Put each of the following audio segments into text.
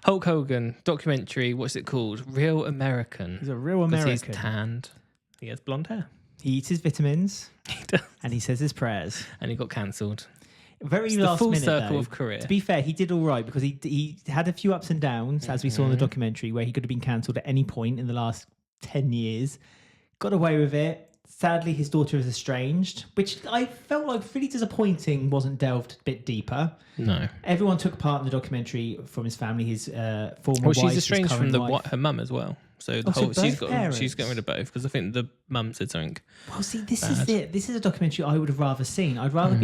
Hulk Hogan documentary. What's it called? Real American. He's a real American. He's tanned. He has blonde hair. He eats his vitamins. He does. And he says his prayers. And he got cancelled. Very it's last the full minute, circle though. of career. To be fair, he did all right because he had a few ups and downs, as we saw in the documentary, where he could have been cancelled at any point in the last 10 years. Got away with it. Sadly, his daughter is estranged, which I felt like really disappointing wasn't delved a bit deeper. No. Everyone took part in the documentary from his family, his former wife. Well, she's estranged from her mum as well. So she's getting rid of both because I think the mum said something. Well, see, this is it. This is a documentary I would have rather seen. I'd rather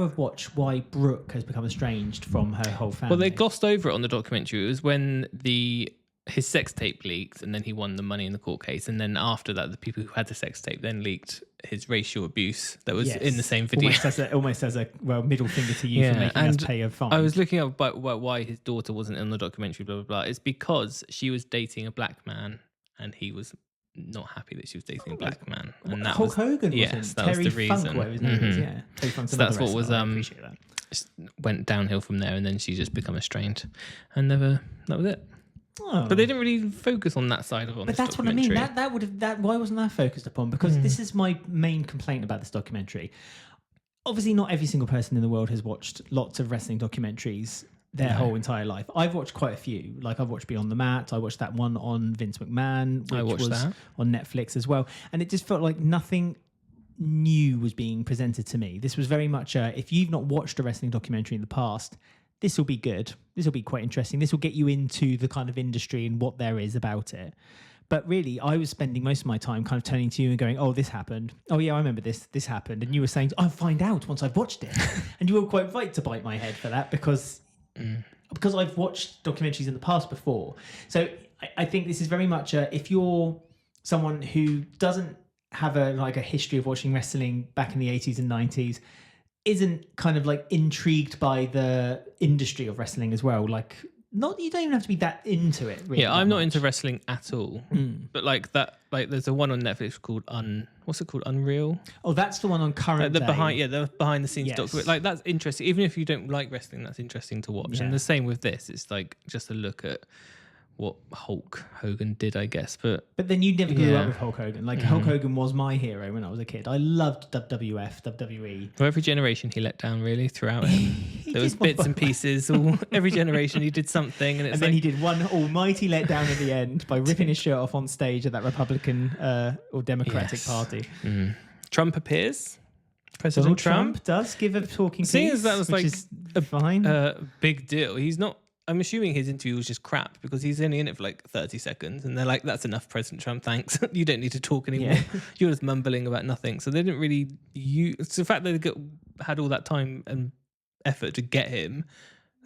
have watched why Brooke has become estranged from her whole family. Well, they glossed over it on the documentary. It was when his sex tape leaked, and then he won the money in the court case. And then after that, the people who had the sex tape then leaked his racial abuse that was in the same video. Almost as a middle finger to you for making us pay a fine. I was looking up about why his daughter wasn't in the documentary, blah, blah, blah. It's because she was dating a black man, and he was not happy that she was dating a black man. And that Hulk Hogan wasn't. Yes, that Terry was the reason. Funk, whatever his name is, yeah. Terry Funk's so that's what was... I appreciate that. Went downhill from there, and then she just become estranged. And that was it. Oh. But they didn't really focus on that side of it. But that's what I mean. Why wasn't that focused upon? Because this is my main complaint about this documentary. Obviously, not every single person in the world has watched lots of wrestling documentaries their whole entire life. I've watched quite a few. Like I've watched Beyond the Mat. I watched that one on Vince McMahon, which was on Netflix as well. And it just felt like nothing new was being presented to me. This was very much if you've not watched a wrestling documentary in the past, this will be good. This will be quite interesting. This will get you into the kind of industry and what there is about it. But really, I was spending most of my time kind of turning to you and going, oh, this happened. Oh, yeah, I remember this. This happened. And you were saying, I'll find out once I've watched it. And you were quite right to bite my head for that because I've watched documentaries in the past before. So I think this is very much if you're someone who doesn't have a history of watching wrestling back in the 80s and 90s, isn't kind of like intrigued by the industry of wrestling as well. Like, you don't even have to be that into it. Really, yeah, I'm not into wrestling at all. But there's a one on Netflix called what's it called? Unreal. Oh, that's the one on current. The behind the scenes documentary. Like that's interesting. Even if you don't like wrestling, that's interesting to watch. Yeah. And the same with this. It's like just a look at what Hulk Hogan did, I guess. But then you never grew up with Hulk Hogan. Like Hulk Hogan was my hero when I was a kid. I loved WWF, WWE. Well, every generation he let down really throughout him. There was bits and pieces. Every generation he did something, and then he did one almighty letdown at the end by ripping his shirt off on stage at that Republican or Democratic Party. Trump appears. President Trump does give a talking piece. Seeing as that was like a big deal. He's not. I'm assuming his interview was just crap because he's only in it for like 30 seconds and they're like, that's enough, President Trump, thanks. You don't need to talk anymore. You're just mumbling about nothing. So they didn't really use... the fact that they had all that time and effort to get him,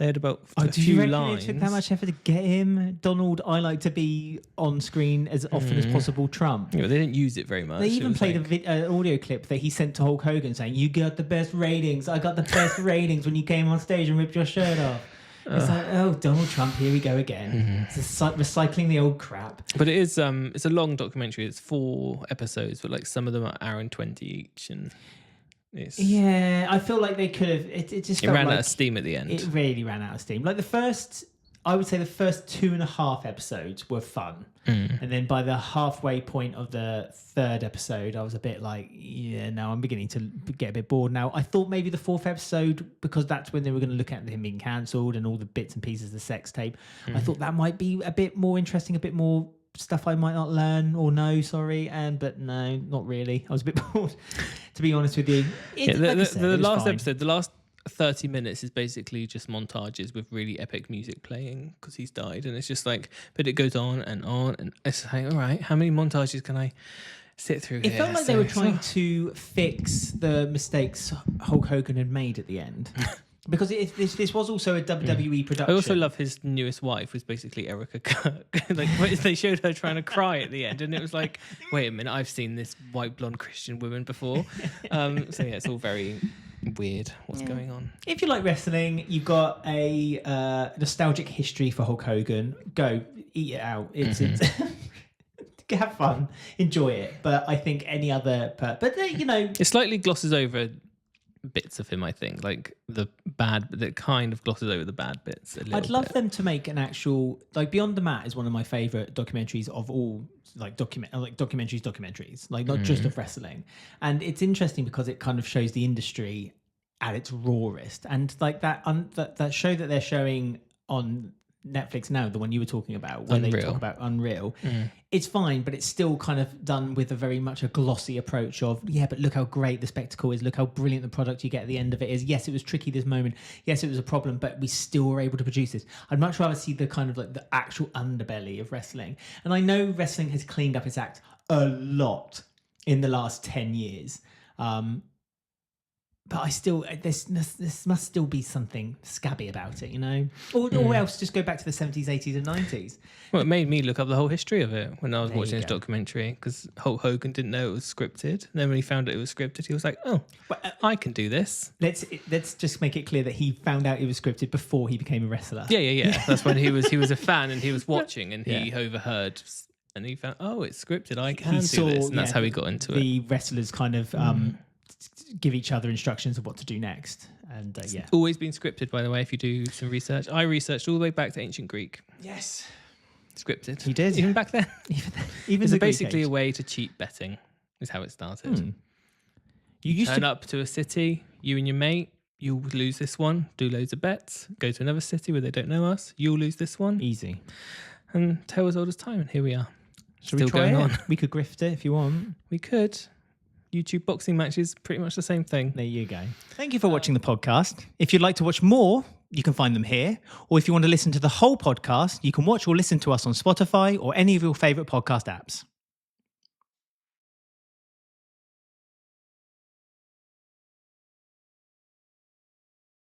they had about a few lines. It took that much effort to get him? Donald, I like to be on screen as often as possible, Trump. Yeah, they didn't use it very much. They even played an audio clip that he sent to Hulk Hogan saying, you got the best ratings. I got the best ratings when you came on stage and ripped your shirt off. It's like, oh, Donald Trump, here we go again. It's recycling the old crap. But it's a long documentary. It's 4 episodes, but like some of them are hour and 20 each, and I feel like they could have. It just felt ran out of steam at the end. It really ran out of steam. Like I would say the first 2.5 episodes were fun, and then by the halfway point of the 3rd episode, I was a bit like, I'm beginning to get a bit bored now. I thought maybe the 4th episode, because that's when they were going to look at him being cancelled and all the bits and pieces of the sex tape. I thought that might be a bit more interesting, a bit more stuff I might not learn or know. But no, not really. I was a bit bored, to be honest with you. The last episode, the last 30 minutes is basically just montages with really epic music playing because he's died, and it's just like, but it goes on and it's like, all right, how many montages can I sit through here? It felt like they were trying to fix the mistakes Hulk Hogan had made at the end. Because this was also a WWE production. I also love his newest wife was basically Erica Kirk. Like they showed her trying to cry at the end, and it was like, wait a minute, I've seen this white blonde Christian woman before. It's all very weird what's going on. If you like wrestling, you've got a nostalgic history for Hulk Hogan. Go eat it out. It's have fun, enjoy it. But I think any other, it slightly glosses over bits of him, I think, like the bad, that kind of glosses over the bad bits a little I'd love bit. them to make an actual, like, Beyond the Mat is one of my favorite documentaries of all, like documentaries, like not just of wrestling. And it's interesting because it kind of shows the industry at its rawest. And like that show that they're showing on Netflix now, the one you were talking about, where they talk about Unreal, it's fine, but it's still kind of done with a very much a glossy approach of, yeah, but look how great the spectacle is, look how brilliant the product you get at the end of it is. Yes, it was tricky this moment, yes, it was a problem, but we still were able to produce this. I'd much rather see the kind of like the actual underbelly of wrestling. And I know wrestling has cleaned up its act a lot in the last 10 years. But I still, this must still be something scabby about it, you know? Or else just go back to the 70s, 80s and 90s. Well, it made me look up the whole history of it when I was There watching you this go. documentary, because Hulk Hogan didn't know it was scripted. And then when he found out it was scripted, he was like, oh, I can do this. Let's just make it clear that he found out it was scripted before he became a wrestler. Yeah. That's when he was a fan and he was watching and he overheard and he found, oh, it's scripted. I can do this. And that's how he got into it. The wrestlers kind of give each other instructions of what to do next. And yeah. Always been scripted, by the way, if you do some research. I researched all the way back to ancient Greek. Yes. Scripted. You did? Even back then. Even It's the basically Greek a way to cheat betting, is how it started. You used Turn to up to a city, you and your mate, you'll lose this one, do loads of bets, go to another city where they don't know us, you'll lose this one. easy. And tale as old as time, and here we are. Should Still we try going it? on. We could grift it if you want. We could. YouTube boxing matches, pretty much the same thing. There you go. Thank you for watching the podcast. If you'd like to watch more, you can find them here. Or if you want to listen to the whole podcast, you can watch or listen to us on Spotify or any of your favourite podcast apps.